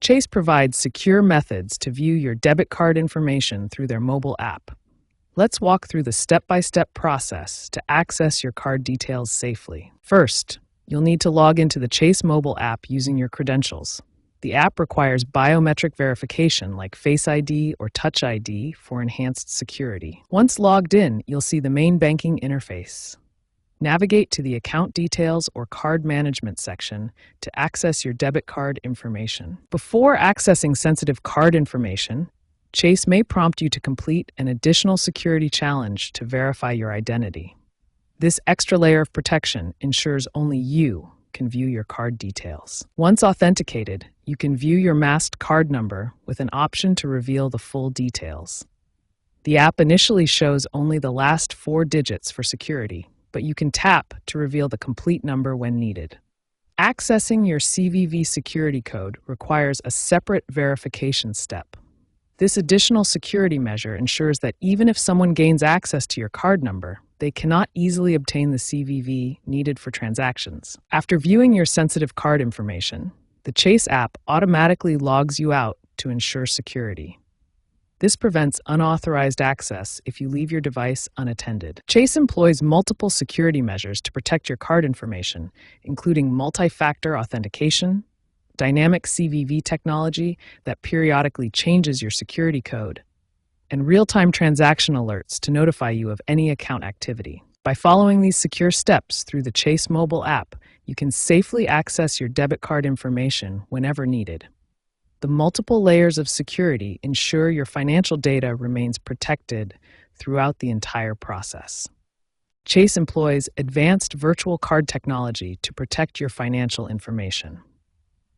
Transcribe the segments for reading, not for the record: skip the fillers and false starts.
Chase provides secure methods to view your debit card information through their mobile app. Let's walk through the step-by-step process to access your card details safely. First, you'll need to log into the Chase mobile app using your credentials. The app requires biometric verification like Face ID or Touch ID for enhanced security. Once logged in, you'll see the main banking interface. Navigate to the Account Details or Card Management section to access your debit card information. Before accessing sensitive card information, Chase may prompt you to complete an additional security challenge to verify your identity. This extra layer of protection ensures only you can view your card details. Once authenticated, you can view your masked card number with an option to reveal the full details. The app initially shows only the last 4 digits for security, but you can tap to reveal the complete number when needed. Accessing your CVV security code requires a separate verification step. This additional security measure ensures that even if someone gains access to your card number, they cannot easily obtain the CVV needed for transactions. After viewing your sensitive card information, the Chase app automatically logs you out to ensure security. This prevents unauthorized access if you leave your device unattended. Chase employs multiple security measures to protect your card information, including multi-factor authentication, dynamic CVV technology that periodically changes your security code, and real-time transaction alerts to notify you of any account activity. By following these secure steps through the Chase mobile app, you can safely access your debit card information whenever needed. The multiple layers of security ensure your financial data remains protected throughout the entire process. Chase employs advanced virtual card technology to protect your financial information.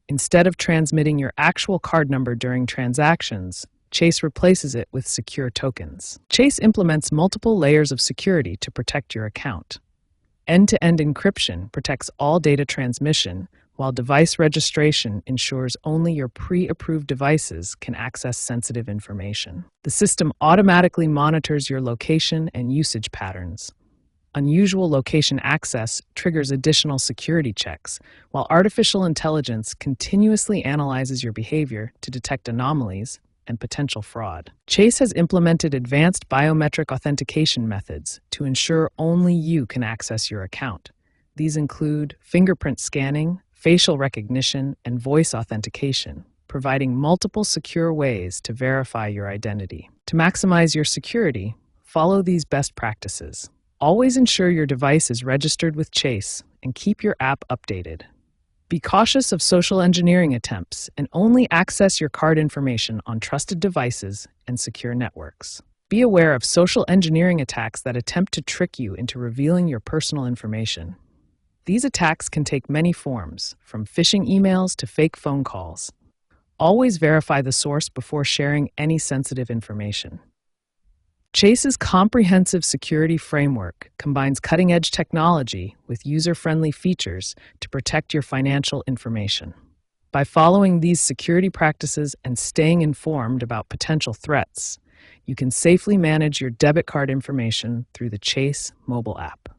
Instead of transmitting your actual card number during transactions, Chase replaces it with secure tokens. Chase implements multiple layers of security to protect your account. End-to-end encryption protects all data transmission, while device registration ensures only your pre-approved devices can access sensitive information. The system automatically monitors your location and usage patterns. Unusual location access triggers additional security checks, while artificial intelligence continuously analyzes your behavior to detect anomalies and potential fraud. Chase has implemented advanced biometric authentication methods to ensure only you can access your account. These include fingerprint scanning, facial recognition, and voice authentication, providing multiple secure ways to verify your identity. To maximize your security, follow these best practices. Always ensure your device is registered with Chase and keep your app updated. Be cautious of social engineering attempts and only access your card information on trusted devices and secure networks. Be aware of social engineering attacks that attempt to trick you into revealing your personal information. These attacks can take many forms, from phishing emails to fake phone calls. Always verify the source before sharing any sensitive information. Chase's comprehensive security framework combines cutting-edge technology with user-friendly features to protect your financial information. By following these security practices and staying informed about potential threats, you can safely manage your debit card information through the Chase mobile app.